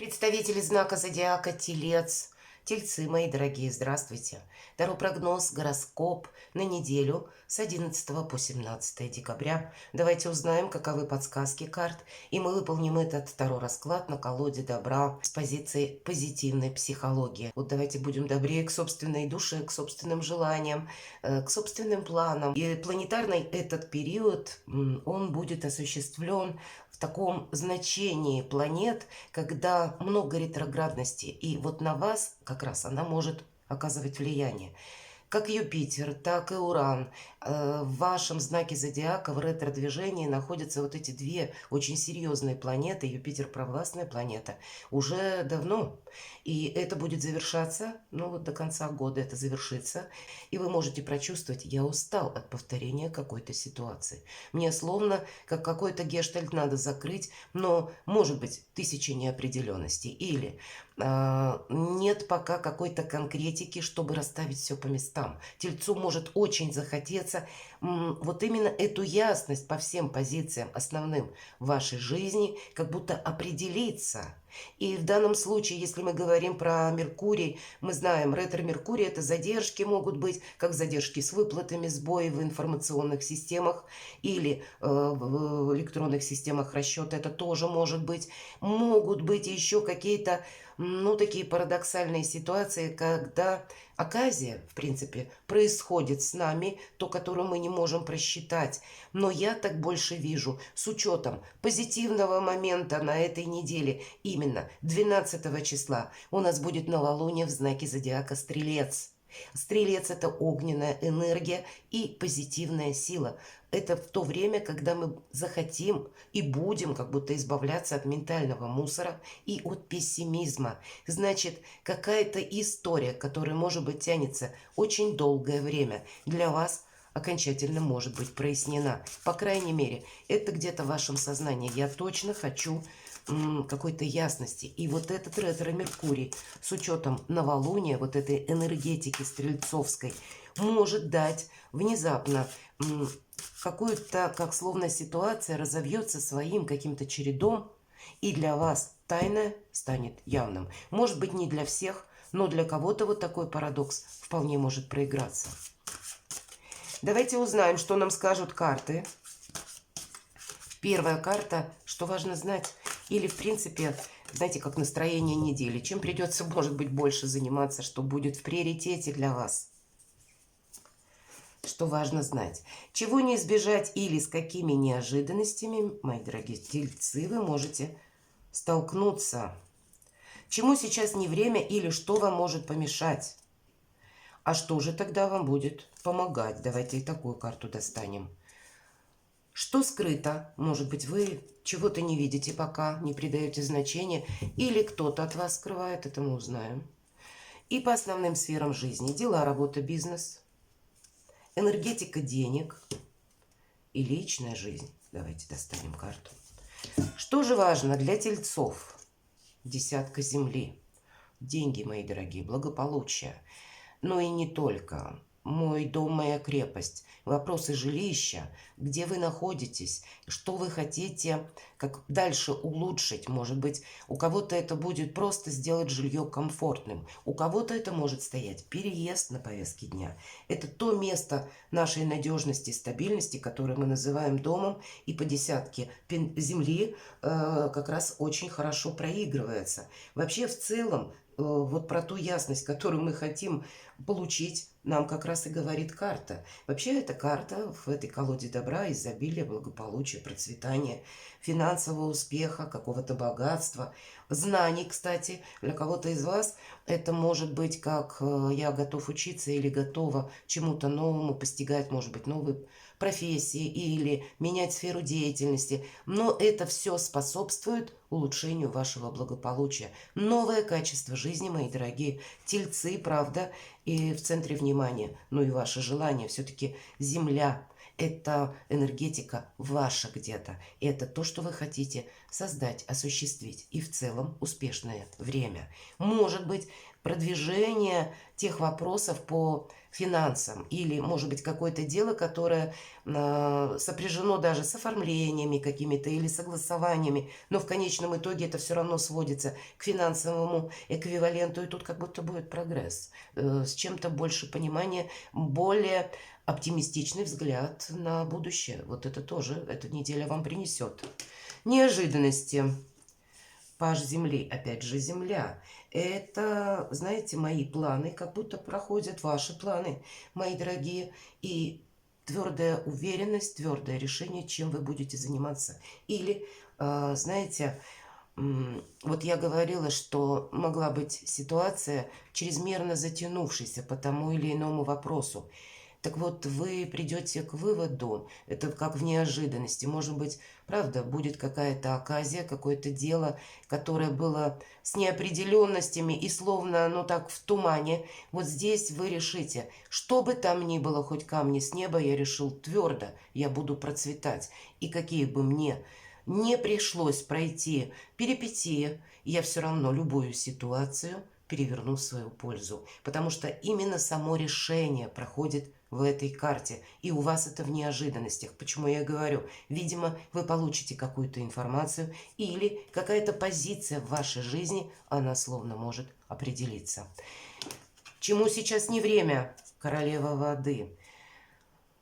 Представители знака зодиака Телец, Тельцы, мои дорогие, здравствуйте. Таро прогноз, гороскоп на неделю с 11 по 17 декабря. Давайте узнаем, каковы подсказки карт, и мы выполним этот Таро расклад на колоде добра с позиции позитивной психологии. Вот давайте будем добрее к собственной душе, к собственным желаниям, к собственным планам. И планетарный этот период, он будет осуществлен в таком значении планет, когда много ретроградности, и вот на вас как раз она может оказывать влияние. Как Юпитер, так и Уран. В вашем знаке зодиака в ретро-движении находятся вот эти две очень серьезные планеты. Юпитер провластная планета уже давно. И это будет завершаться, ну вот до конца года это завершится. И вы можете прочувствовать, я устал от повторения какой-то ситуации. Мне словно как какой-то гештальт надо закрыть, но может быть тысячи неопределенностей. Или нет пока какой-то конкретики, чтобы расставить все по местам. Тельцу может очень захотеться вот именно эту ясность по всем позициям основным в вашей жизни, как будто определиться. И в данном случае, если мы говорим про Меркурий, мы знаем, ретро-Меркурий – это задержки могут быть, как задержки с выплатами, сбои в информационных системах или в электронных системах расчета, это тоже может быть. Могут быть еще какие-то, ну, такие парадоксальные ситуации, когда оказия, в принципе, происходит с нами, то, которую мы не можем просчитать. Но я так больше вижу, с учетом позитивного момента на этой неделе, именно 12 числа, у нас будет новолуние в знаке зодиака Стрелец. Стрелец – это огненная энергия и позитивная сила. Это в то время, когда мы захотим и будем как будто избавляться от ментального мусора и от пессимизма. Значит, какая-то история, которая, может быть, тянется очень долгое время, для вас окончательно может быть прояснена. По крайней мере, это где-то в вашем сознании. Я точно хочу какой-то ясности. И вот этот ретро-Меркурий с учетом новолуния, вот этой энергетики стрельцовской, может дать внезапно какую-то, как словно ситуация разовьется своим каким-то чередом, и для вас тайное станет явным. Может быть, не для всех, но для кого-то вот такой парадокс вполне может проиграться. Давайте узнаем, что нам скажут карты. Первая карта, что важно знать, или, в принципе, знаете, как настроение недели. Чем придется, может быть, больше заниматься, что будет в приоритете для вас. Что важно знать. Чего не избежать или с какими неожиданностями, мои дорогие тельцы, вы можете столкнуться. Чему сейчас не время или что вам может помешать. А что же тогда вам будет помогать? Давайте и такую карту достанем. Что скрыто? Может быть, вы чего-то не видите пока, не придаете значения, или кто-то от вас скрывает, это мы узнаем. И по основным сферам жизни. Дела, работа, бизнес, энергетика денег и личная жизнь. Давайте достанем карту. Что же важно для тельцов? Десятка земли. Деньги, мои дорогие, благополучие. Но и не только. Мой дом, моя крепость. Вопросы жилища, где вы находитесь, что вы хотите, как дальше улучшить. Может быть, у кого-то это будет просто сделать жилье комфортным. У кого-то это может стоять переезд на повестке дня. Это то место нашей надежности, стабильности, которое мы называем домом. И по десятке земли как раз очень хорошо проигрывается. Вообще, в целом, вот про ту ясность, которую мы хотим получить, нам как раз и говорит карта. Вообще, эта карта в этой колоде добра, изобилия, благополучия, процветания, финансового успеха, какого-то богатства, знаний, кстати. Для кого-то из вас это может быть как я готов учиться или готова чему-то новому, постигать, может быть, новые профессии или менять сферу деятельности. Но это все способствует улучшению вашего благополучия. Новое качество жизни, мои дорогие тельцы, правда, и в центре внимания. Ну и ваше желание. Все-таки Земля – это энергетика ваша где-то. И это то, что вы хотите создать, осуществить и в целом успешное время. Может быть, продвижение тех вопросов по финансам или, может быть, какое-то дело, которое сопряжено даже с оформлениями какими-то или согласованиями, но в конечном итоге это все равно сводится к финансовому эквиваленту, и тут как будто будет прогресс, с чем-то больше понимания, более оптимистичный взгляд на будущее. Вот это тоже эта неделя вам принесет. Неожиданности. Паж земли, опять же земля. Это, знаете, мои планы, как будто проходят ваши планы, мои дорогие. И твердая уверенность, твердое решение, чем вы будете заниматься. Или, знаете, вот я говорила, что могла быть ситуация, чрезмерно затянувшаяся по тому или иному вопросу. Так вот, вы придете к выводу, это как в неожиданности, может быть, правда, будет какая-то оказия, какое-то дело, которое было с неопределенностями и словно оно так в тумане. Вот здесь вы решите, что бы там ни было, хоть камни с неба, я решил твердо, я буду процветать. И какие бы мне не пришлось пройти перипетии, я все равно любую ситуацию переверну в свою пользу. Потому что именно само решение проходит в этой карте. И у вас это в неожиданностях. Почему я говорю? Видимо, вы получите какую-то информацию или какая-то позиция в вашей жизни, она словно может определиться. Чему сейчас не время? Королева воды.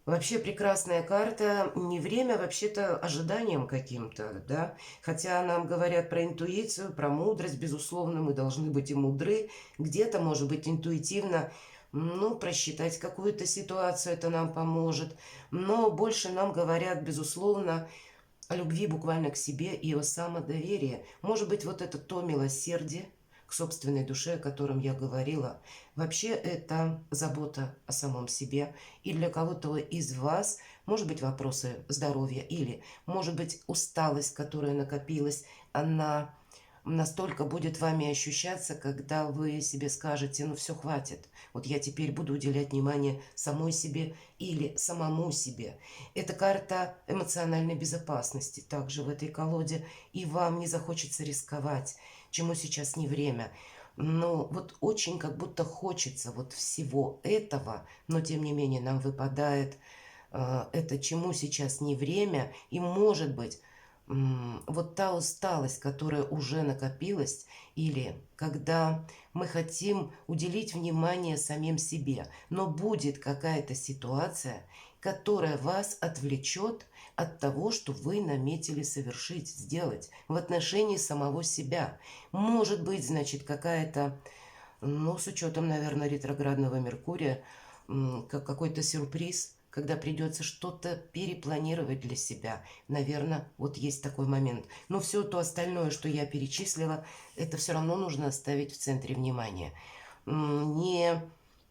Вообще прекрасная карта, не время, вообще-то ожиданием каким-то, да. Хотя нам говорят про интуицию, про мудрость, безусловно, мы должны быть и мудры. Где-то, может быть, интуитивно, просчитать какую-то ситуацию, это нам поможет. Но больше нам говорят, безусловно, о любви буквально к себе и о самодоверии. Может быть, вот это то милосердие к собственной душе, о котором я говорила. Вообще это забота о самом себе. И для кого-то из вас, может быть, вопросы здоровья или, может быть, усталость, которая накопилась, она настолько будет вами ощущаться, когда вы себе скажете, ну все, хватит. Вот я теперь буду уделять внимание самой себе или самому себе. Это карта эмоциональной безопасности также в этой колоде. И вам не захочется рисковать, чему сейчас не время. Но вот очень как будто хочется вот всего этого, но тем не менее нам выпадает это чему сейчас не время. И может быть вот та усталость, которая уже накопилась, или когда мы хотим уделить внимание самим себе, но будет какая-то ситуация, которая вас отвлечет от того, что вы наметили совершить, сделать в отношении самого себя. Может быть, значит, какая-то, с учетом, наверное, ретроградного Меркурия, как какой-то сюрприз, когда придется что-то перепланировать для себя. Наверное, вот есть такой момент. Но все то остальное, что я перечислила, это все равно нужно оставить в центре внимания. Не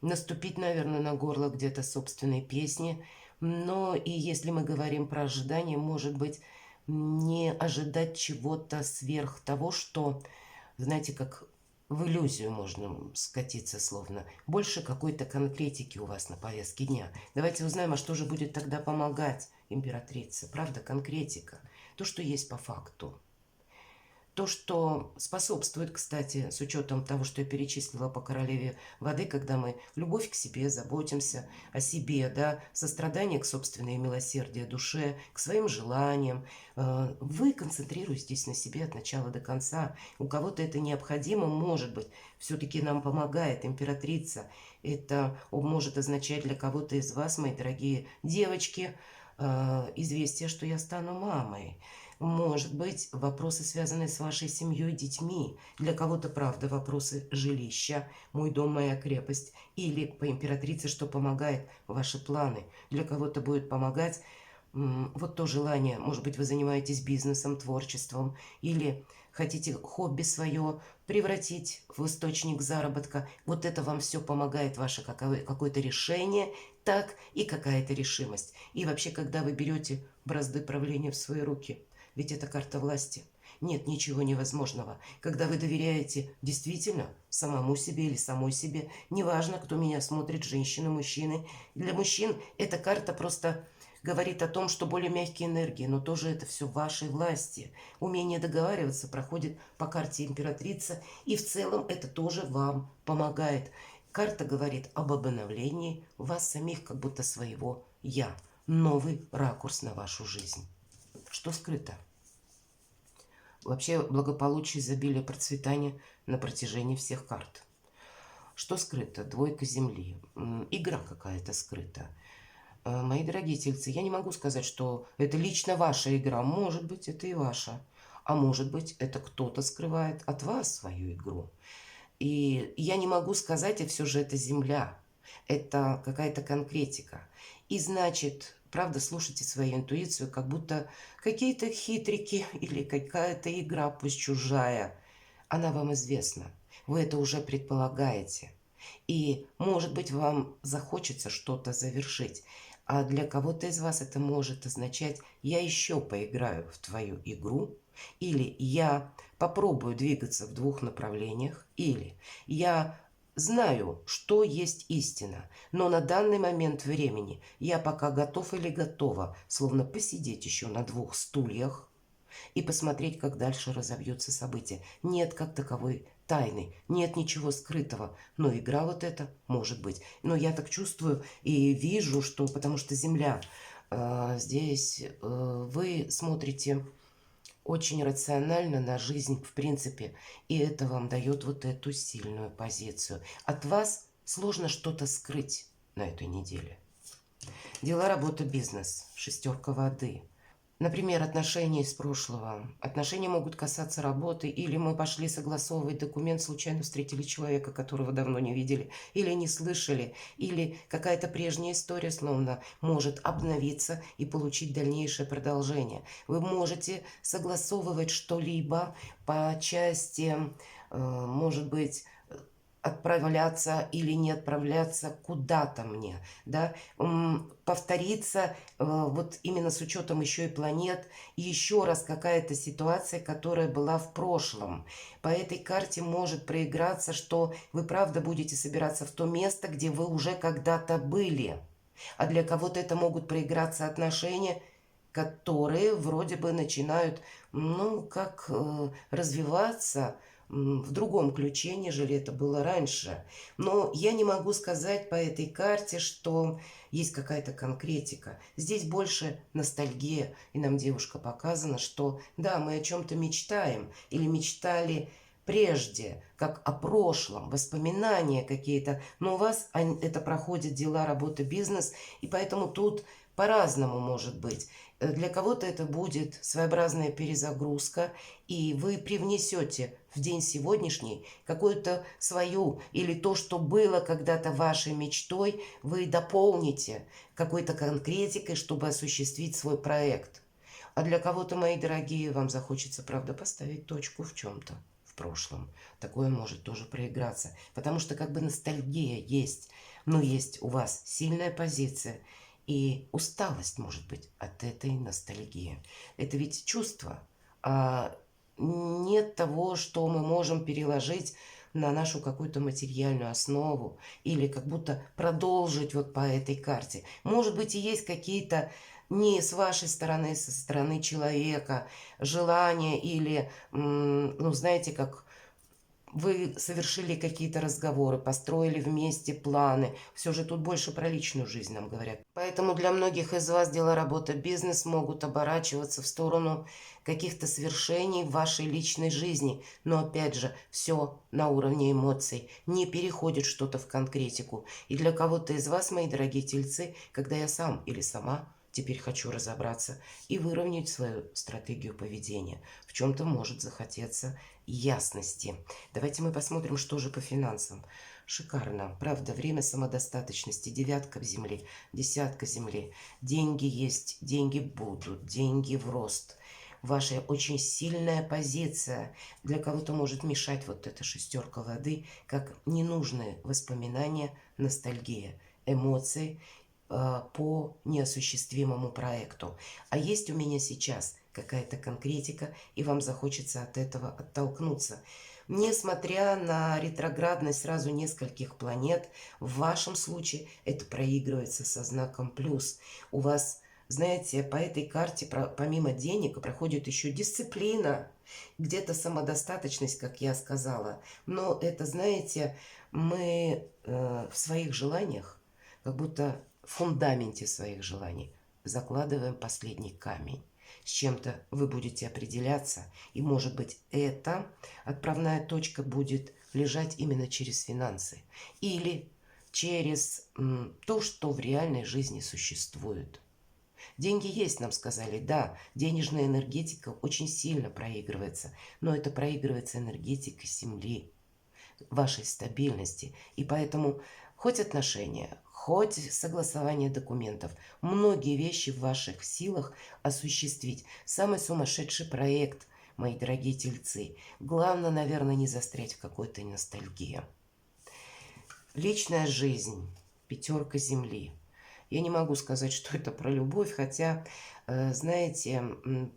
наступить, наверное, на горло где-то собственной песни. Но и если мы говорим про ожидание, может быть, не ожидать чего-то сверх того, что, знаете, как в иллюзию можно скатиться словно. Больше какой-то конкретики у вас на повестке дня. Давайте узнаем, а что же будет тогда помогать императрице. Правда, конкретика. То, что есть по факту. То, что способствует, кстати, с учетом того, что я перечислила по королеве воды, когда мы любовь к себе, заботимся о себе, да, сострадание к собственной милосердие душе, к своим желаниям. Вы концентрируетесь здесь на себе от начала до конца. У кого-то это необходимо, может быть, все-таки нам помогает императрица. Это может означать для кого-то из вас, мои дорогие девочки, известие, что я стану мамой. Может быть, вопросы, связанные с вашей семьей и детьми. Для кого-то, правда, вопросы жилища, мой дом, моя крепость. Или по императрице, что помогает ваши планы. Для кого-то будет помогать вот то желание. Может быть, вы занимаетесь бизнесом, творчеством. Или хотите хобби свое превратить в источник заработка. Вот это вам все помогает, ваше какое-то решение, так и какая-то решимость. И вообще, когда вы берете бразды правления в свои руки, ведь это карта власти. Нет ничего невозможного. Когда вы доверяете действительно самому себе или самой себе, неважно, кто меня смотрит, женщины, мужчины. Для мужчин эта карта просто говорит о том, что более мягкие энергии, но тоже это все в вашей власти. Умение договариваться проходит по карте императрица, и в целом это тоже вам помогает. Карта говорит об обновлении вас самих, как будто своего «я». Новый ракурс на вашу жизнь. Что скрыто? Вообще благополучие, изобилие, процветание на протяжении всех карт. Что скрыто? Двойка земли. Игра какая-то скрыта. Мои дорогие тельцы, я не могу сказать, что это лично ваша игра. Может быть, это и ваша. А может быть, это кто-то скрывает от вас свою игру. И я не могу сказать, и все же это земля. Это какая-то конкретика. И значит, правда, слушайте свою интуицию, как будто какие-то хитрики или какая-то игра, пусть чужая, она вам известна. Вы это уже предполагаете. И, может быть, вам захочется что-то завершить. А для кого-то из вас это может означать: я еще поиграю в твою игру, или я попробую двигаться в двух направлениях, или я знаю, что есть истина, но на данный момент времени я пока готов или готова, словно посидеть еще на двух стульях и посмотреть, как дальше разовьются события. Нет как таковой тайны, нет ничего скрытого, но игра вот эта может быть. Но я так чувствую и вижу, что, потому что Земля, здесь вы смотрите очень рационально на жизнь в принципе, и это вам дает вот эту сильную позицию. От вас сложно что-то скрыть на этой неделе. Дела, работа, бизнес, шестерка воды. Например, отношения из прошлого. Отношения могут касаться работы, или мы пошли согласовывать документ, случайно встретили человека, которого давно не видели, или не слышали, или какая-то прежняя история словно может обновиться и получить дальнейшее продолжение. Вы можете согласовывать что-либо по части, может быть, отправляться или не отправляться куда-то мне, да, повториться вот именно с учетом еще и планет, еще раз какая-то ситуация, которая была в прошлом. По этой карте может проиграться, что вы правда будете собираться в то место, где вы уже когда-то были. А для кого-то это могут проиграться отношения, которые вроде бы начинают, ну, как развиваться в другом ключе, нежели это было раньше. Но я не могу сказать по этой карте, что есть какая-то конкретика. Здесь больше ностальгия, и нам девушка показана, что да, мы о чем-то мечтаем или мечтали прежде, как о прошлом, воспоминания какие-то, но у вас это проходит дела, работа, бизнес, и поэтому тут по-разному может быть. Для кого-то это будет своеобразная перезагрузка, и вы привнесете в день сегодняшний какую-то свою или то, что было когда-то вашей мечтой, вы дополните какой-то конкретикой, чтобы осуществить свой проект. А для кого-то, мои дорогие, вам захочется, правда, поставить точку в чем-то в прошлом. Такое может тоже проиграться, потому что как бы ностальгия есть, но есть у вас сильная позиция, и усталость может быть от этой ностальгии. Это ведь чувство, а нет того, что мы можем переложить на нашу какую-то материальную основу или как будто продолжить вот по этой карте. Может быть, и есть какие-то не с вашей стороны, со стороны человека желания или, ну, знаете, как вы совершили какие-то разговоры, построили вместе планы. Все же тут больше про личную жизнь нам говорят. Поэтому для многих из вас дела, работа, бизнес могут оборачиваться в сторону каких-то свершений в вашей личной жизни. Но опять же, все на уровне эмоций. Не переходит что-то в конкретику. И для кого-то из вас, мои дорогие тельцы, когда я сам или сама теперь хочу разобраться и выровнять свою стратегию поведения. В чем-то может захотеться ясности. Давайте мы посмотрим, что же по финансам. Шикарно. Правда, время самодостаточности. Девятка в земле, десятка земли. Деньги есть, деньги будут, деньги в рост. Ваша очень сильная позиция. Для кого-то может мешать вот эта шестерка воды, как ненужные воспоминания, ностальгия, эмоции по неосуществимому проекту. А есть у меня сейчас какая-то конкретика, и вам захочется от этого оттолкнуться. Несмотря на ретроградность сразу нескольких планет, в вашем случае это проигрывается со знаком плюс. У вас Знаете, по этой карте помимо денег проходит еще дисциплина, где-то самодостаточность, как я сказала. Но это, знаете, мы в своих желаниях, как будто в фундаменте своих желаний, закладываем последний камень. С чем-то вы будете определяться, и, может быть, эта отправная точка будет лежать именно через финансы или через то, что в реальной жизни существует. Деньги есть, нам сказали, да, денежная энергетика очень сильно проигрывается, но это проигрывается энергетика Земли, вашей стабильности. И поэтому хоть отношения, хоть согласование документов, многие вещи в ваших силах осуществить. Самый сумасшедший проект, мои дорогие тельцы. Главное, наверное, не застрять в какой-то ностальгии. Личная жизнь. Пятерка Земли. Я не могу сказать, что это про любовь, хотя, знаете,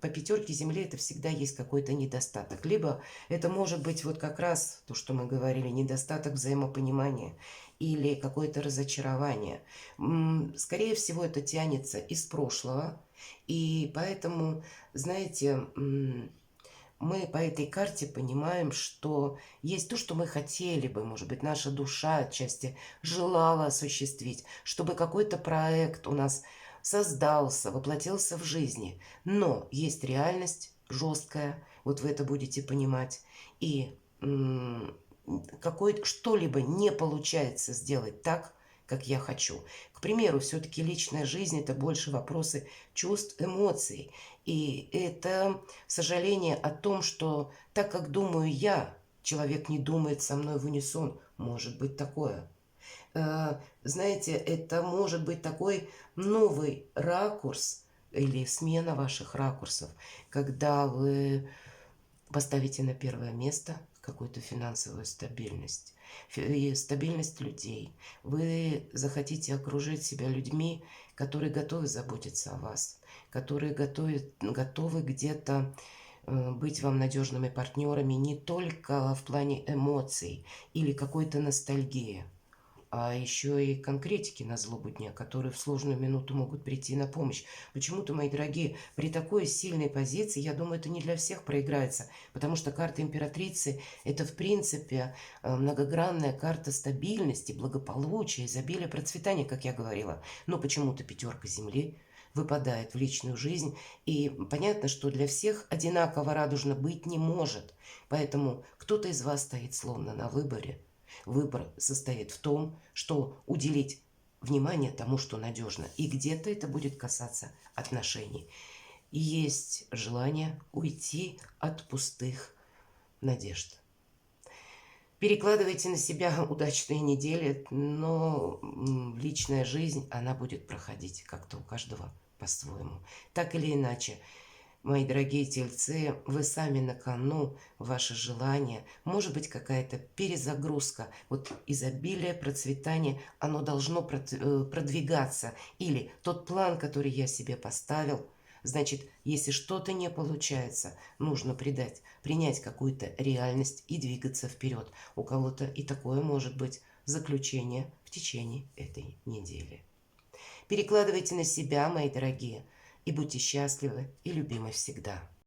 по пятерке Земли это всегда есть какой-то недостаток. Либо это может быть вот как раз то, что мы говорили, недостаток взаимопонимания или какое-то разочарование. Скорее всего, это тянется из прошлого, и поэтому, знаете, мы по этой карте понимаем, что есть то, что мы хотели бы, может быть, наша душа отчасти желала осуществить, чтобы какой-то проект у нас создался, воплотился в жизни. Но есть реальность жесткая, вот вы это будете понимать, и что-либо не получается сделать так, как я хочу. К примеру, все-таки личная жизнь – это больше вопросы чувств, эмоций. И это сожаление о том, что так, как думаю я, человек не думает со мной в унисон. Может быть такое. Знаете, это может быть такой новый ракурс или смена ваших ракурсов, когда вы поставите на первое место какую-то финансовую стабильность и стабильность людей. Вы захотите окружить себя людьми, которые готовы заботиться о вас, которые готовы где-то быть вам надежными партнерами не только в плане эмоций или какой-то ностальгии, а еще и конкретики на злобу дня, которые в сложную минуту могут прийти на помощь. Почему-то, мои дорогие, при такой сильной позиции, я думаю, это не для всех проиграется, потому что карта императрицы – это, в принципе, многогранная карта стабильности, благополучия, изобилия, процветания, как я говорила. Но почему-то пятерка Земли выпадает в личную жизнь, и понятно, что для всех одинаково радужно быть не может. Поэтому кто-то из вас стоит словно на выборе. Выбор состоит в том, что уделить внимание тому, что надежно. И где-то это будет касаться отношений. И есть желание уйти от пустых надежд. Перекладывайте на себя удачные недели, но личная жизнь, она будет проходить как-то у каждого по-своему. Так или иначе, мои дорогие тельцы, вы сами на кону, ваши желания, может быть какая-то перезагрузка, вот изобилие, процветание, оно должно продвигаться. Или тот план, который я себе поставил, значит, если что-то не получается, нужно принять какую-то реальность и двигаться вперед. У кого-то и такое может быть заключение в течение этой недели. Перекладывайте на себя, мои дорогие, и будьте счастливы и любимы всегда.